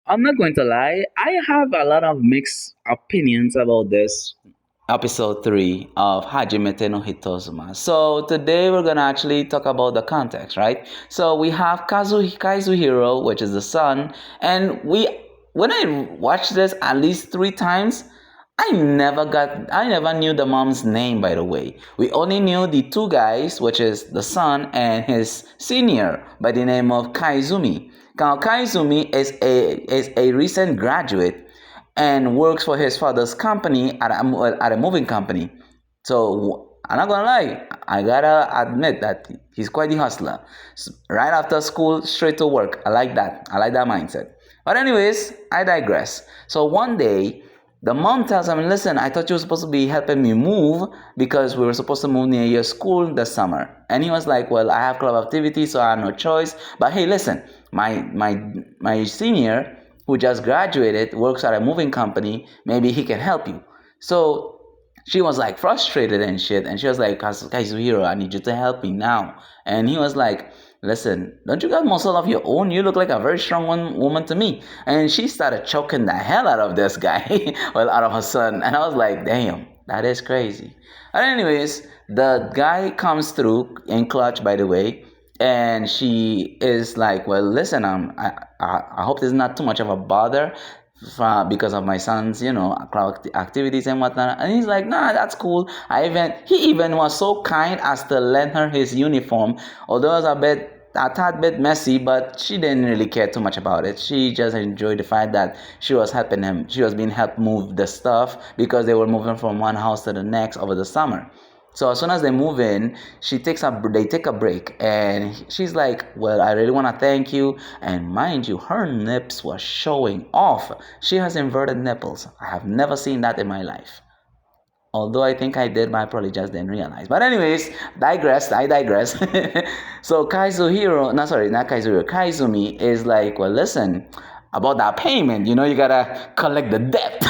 I'm not going to lie, I have a lot of mixed opinions about this episode 3 of Hajimete no Hitozuma. So today we're gonna actually talk about the context, right? So we have Kazuhiro, which is the son, and when I watched this at least 3 times, I never knew the mom's name, by the way. We only knew the two guys, which is the son and his senior by the name of Kaizumi. Now Kaizumi is a recent graduate and works for his father's company at a moving company. So I'm not gonna lie, I gotta admit that he's quite the hustler. Right after school, straight to work. I like that. I like that mindset. But anyways, I digress. So one day, the mom tells him, "Listen, I thought you were supposed to be helping me move because we were supposed to move near your school this summer." And he was like, "Well, I have club activities, so I have no choice. But hey, listen, my senior who just graduated works at a moving company. Maybe he can help you." So she was like frustrated and shit, and she was like, "Kazuhiro, I need you to help me now." And he was like, "Listen, don't you got muscle of your own? You look like a very strong woman to me." And she started choking the hell out of this guy, well, out of her son. And I was like, "Damn, that is crazy." But anyways, the guy comes through in clutch, by the way, and she is like, "Well, listen, I hope this is not too much of a bother because of my son's, crowd activities and whatnot." And he's like, "Nah, that's cool." He even was so kind as to lend her his uniform, although it was a tad bit messy, but she didn't really care too much about it. She just enjoyed the fact that she was helping him. She was being helped move the stuff because they were moving from one house to the next over the summer. So as soon as they move in, they take a break, and she's like, "Well, I really want to thank you." And mind you, her nips were showing off. She has inverted nipples. I have never seen that in my life. Although I think I did, but I probably just didn't realize. But anyways, I digress. So Kaizuhiro, no, sorry, not Kaizuhiro, Kaizumi is like, "Well, listen, about that payment, you gotta collect the debt."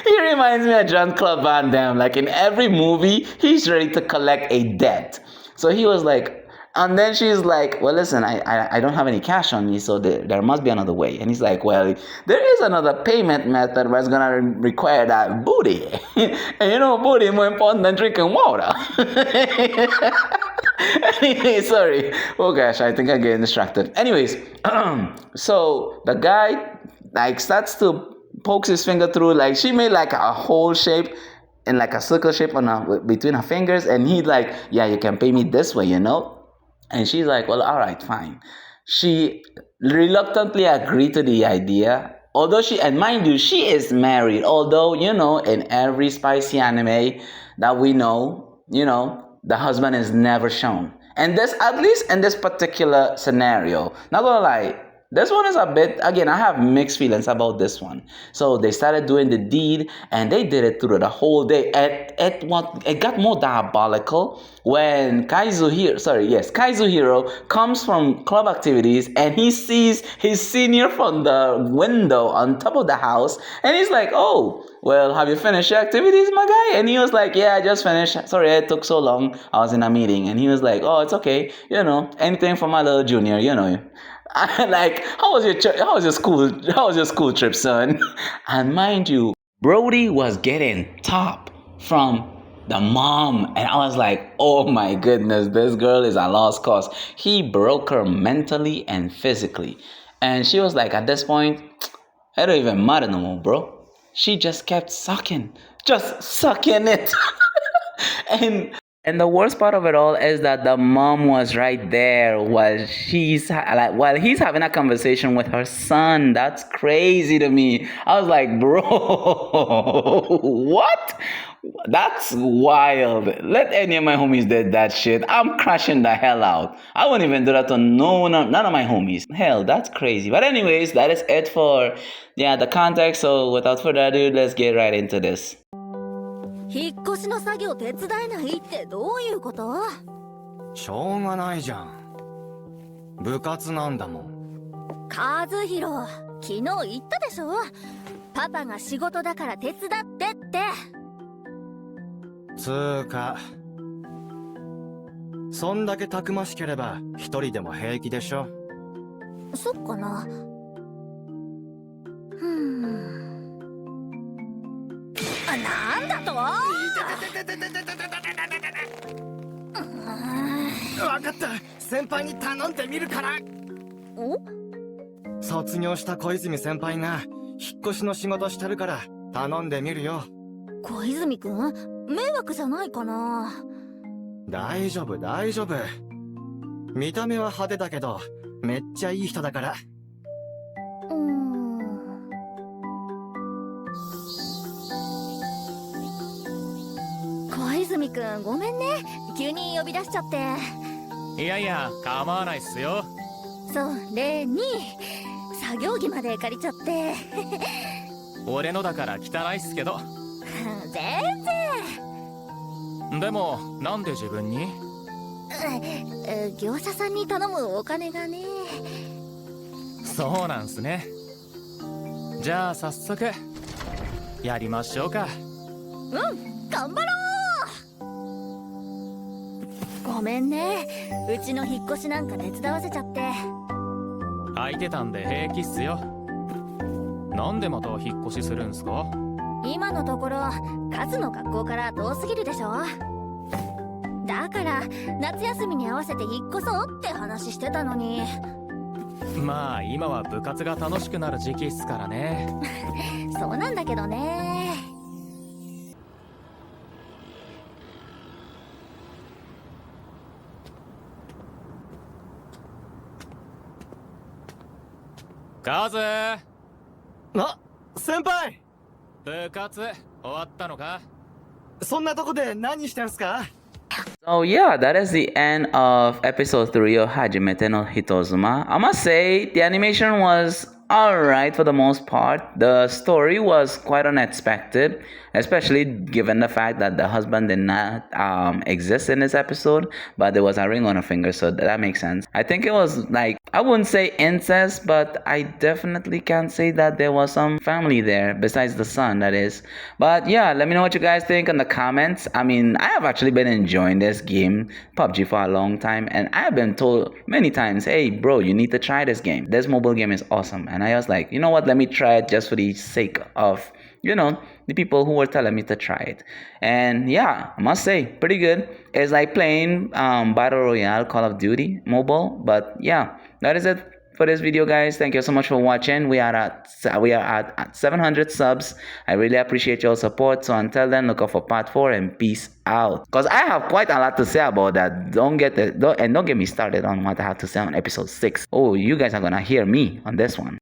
He reminds me of Jean-Claude Van Damme. Like in every movie, he's ready to collect a debt. So he was like, and then she's like, "Well, listen, I don't have any cash on me, so there must be another way." And he's like, "Well, there is another payment method where it's going to require that booty." And booty is more important than drinking water. Anyway, sorry. Oh gosh, I think I'm getting distracted. Anyways, so the guy like starts to pokes his finger through, like she made like a whole shape and like a circle shape between her fingers, and he's like, "Yeah, you can pay me this way." And she's like, "Well, all right, fine." She reluctantly agreed to the idea. Although and mind you, she is married. Although, in every spicy anime that we know, the husband is never shown. And this, at least in this particular scenario, not gonna lie, this one is a bit, again, I have mixed feelings about this one. So they started doing the deed, and they did it through the whole day. It got more diabolical when Kaizuhiro comes from club activities, and he sees his senior from the window on top of the house, and he's like, "Oh, well, have you finished your activities, my guy?" And he was like, "Yeah, I just finished. Sorry, it took so long. I was in a meeting." And he was like, "Oh, it's okay. Anything for my little junior. Like, how was your school trip, son?" And mind you, Brody was getting top from the mom, and I was like, "Oh my goodness, this girl is a lost cause." He broke her mentally and physically, and she was like, at this point, "It don't even matter no more, bro." She just kept just sucking it. And the worst part of it all is that the mom was right there while he's having a conversation with her son. That's crazy to me. I was like, "Bro, what? That's wild. Let any of my homies did that shit, I'm crashing the hell out. I wouldn't even do that to none of my homies. Hell, that's crazy." But anyways, that is it for the context. So without further ado, let's get right into this. 引っ越しの作業手伝えないってどういうこと？しょうがないじゃん。部活なんだもん。和弘、昨日言ったでしょ？パパが仕事だから手伝ってって。つーか、そんだけたくましければ一人でも平気でしょ。そっかな。なんだと？わかった。先輩に頼んでみるから。お？卒業した小泉先輩が引っ越しの仕事してるから頼んでみるよ。小泉くん、迷惑じゃないかな？大丈夫大丈夫。見た目は派手だけどめっちゃいい人だから。小泉くん、ごめんね、急に呼び出しちゃって。いやいや、構わないっすよ。それに作業着まで借りちゃって。俺のだから汚いっすけど。全然。でもなんで自分に？業者さんに頼むお金がね。そうなんすね。じゃあ早速やりましょうか。頑張ろう。ごめんね、うちの引っ越しなんか手伝わせちゃって。空いてたんで平気っすよ。なんでまた引っ越しするんすか？今のところカズの学校から遠すぎるでしょ。だから夏休みに合わせて引っ越そうって話してたのに。まあ今は部活が楽しくなる時期っすからね。そうなんだけどね。カズー、あ、先輩。部活終わったのか？そんなとこで何してんすか？ So yeah, that is the end of episode 3 of Hajimete no Hitozuma. I must say the animation was alright for the most part. The story was quite unexpected, especially given the fact that the husband did not exist in this episode, but there was a ring on her finger, so that makes sense. I think it was like, I wouldn't say incest, but I definitely can say that there was some family there besides the son, that is. But yeah, let me know what you guys think in the comments. I mean, I have actually been enjoying this game, PUBG, for a long time, and I have been told many times, hey bro, you need to try this game. This mobile game is awesome. And I was like, you know what, let me try it just for the sake of, you know, the people who were telling me to try it. And yeah, I must say, pretty good. It's like playing Battle Royale Call of Duty mobile. But yeah, that is it for this video, guys. Thank you so much for watching. We are at 700 subs. I really appreciate your support. So until then, look out for part 4 and peace out. Because I have quite a lot to say about that. Don't get me started on what I have to say on episode 6. Oh, you guys are gonna hear me on this one.